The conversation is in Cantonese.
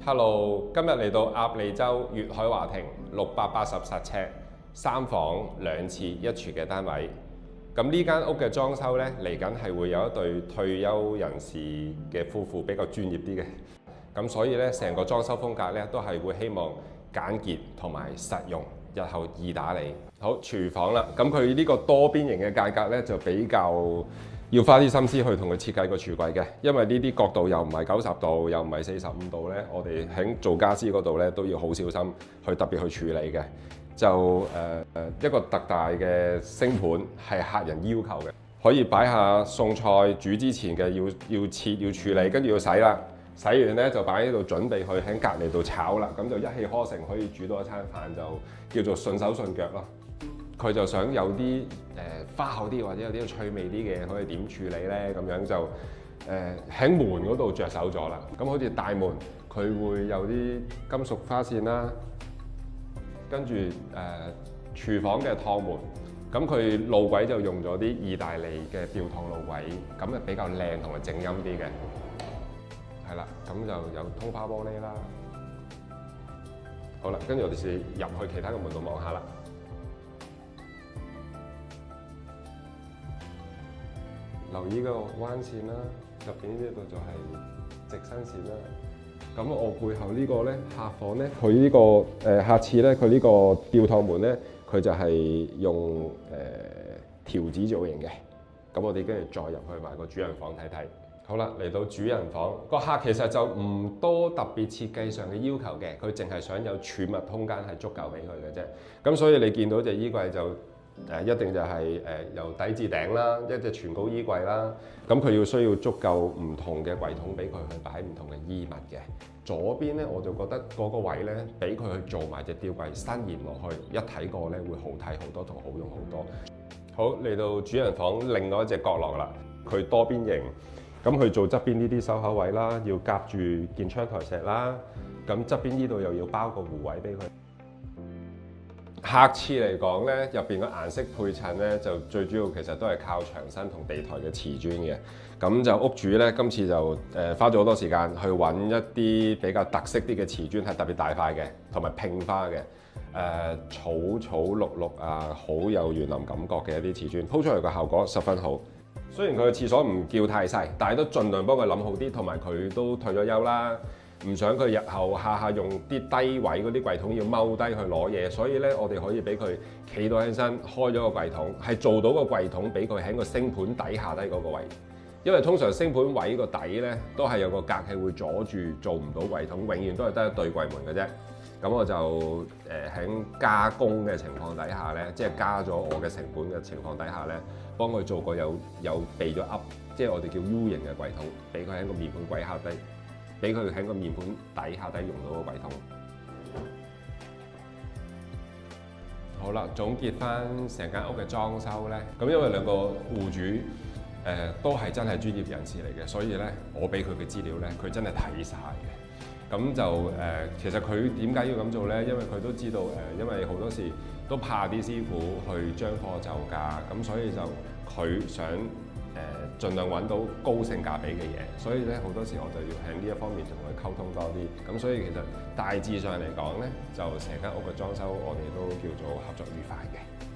Hello，今日嚟到鴨脷洲粵海華庭680實尺3房2廁1廚嘅單位。咁呢間屋嘅裝修呢，嚟緊係會有一對退休人士嘅夫婦比較專業啲嘅。咁所以呢，成個裝修風格呢，都係會希望簡潔同埋實用，日後易打理。好，廚房啦，咁佢呢個多邊形嘅間隔呢，就比較要花啲心思去同佢設計個櫥櫃嘅，因為呢啲角度又唔係90度，又唔係45度咧，我哋喺做家私嗰度咧都要好小心去特別去處理嘅。就一個特大嘅星盤係客人要求嘅，可以擺下餸菜煮之前嘅要切要處理，跟住要洗啦，洗完咧就擺喺度準備去喺隔離度炒啦，咁就一氣呵成可以煮到一餐飯，就叫做順手順腳咯。佢就想有啲花巧啲或者有啲趣味啲嘅，可以點處理咧？咁樣就喺門嗰度着手咗啦。咁好似大門，佢會有啲金屬花線啦，跟住廚房嘅趟門，咁佢路軌就用咗啲意大利嘅吊趟路軌，咁就比較靚同埋靜音啲嘅。係啦，咁就有通花玻璃啦。好啦，跟住我哋試入去其他嘅門度望下啦。留意個彎線啦，入邊呢度就係直身線啦。咁我背後呢個咧客房咧，佢呢個客廁咧，佢呢個吊趟門咧，佢就係用條子造型嘅。咁我哋跟住再入去埋個主人房睇睇。好啦，嚟到主人房，個客其實就唔多特別設計上嘅要求嘅，佢淨係想有儲物空間係足夠俾佢嘅啫。咁所以你見到隻衣櫃就一定就係由底至頂啦，一隻全高衣櫃啦。咁佢要需要足夠唔同嘅櫃桶俾佢去擺唔同嘅衣物嘅。左邊咧我就覺得嗰個位咧，俾佢去做埋隻吊櫃伸延落去，一睇過咧會好睇好多同好用好多。好，嚟到主人房另外一隻角落啦，佢多邊形。咁去做側邊呢啲收口位啦，要夾住件窗台石啦。咁側邊呢度又要包個護位俾佢。客廁嚟講咧，入邊個顏色配襯咧，就最主要其實都係靠牆身同地台嘅瓷磚嘅。咁就屋主咧，今次就花咗好多時間去揾一啲比較特色啲嘅瓷磚，係特別大塊嘅，同埋拼花嘅。草草綠綠啊，好有園林感覺嘅一啲瓷磚，鋪出嚟個效果十分好。雖然佢嘅廁所唔叫太細，但係都盡量幫佢諗好啲，同埋佢都退咗休啦，唔想佢日後下下用啲低位嗰啲櫃桶要踎低去攞嘢，所以咧我哋可以俾佢企到起身，開咗個櫃桶，係做到個櫃桶俾佢喺個星盤底下低嗰個位，因為通常星盤位個底咧都係有個隔氣會阻住，做唔到櫃桶，永遠都係得一對櫃門嘅啫。咁我就喺加工嘅情況底下咧，即係加咗我嘅成本嘅情況底下咧，幫佢做個有備咗噏，即係我哋叫 U 型嘅櫃桶，俾佢喺個面盤櫃下低，俾佢喺個面盤底下底用到個櫃桶。好啦，總結翻成間屋嘅裝修咧，咁因為兩個戶主都係真係專業人士嚟嘅，所以咧我俾佢嘅資料咧，佢真係睇晒嘅。咁就其實佢點解要咁做咧？因為佢都知道因為好多時都怕啲師傅去將貨就價，咁所以就佢想盡量揾到高性價比嘅嘢，所以咧好多時我就要喺呢一方面同佢溝通多啲。咁所以其實大致上嚟講咧，就成間屋嘅裝修我哋都叫做合作愉快嘅。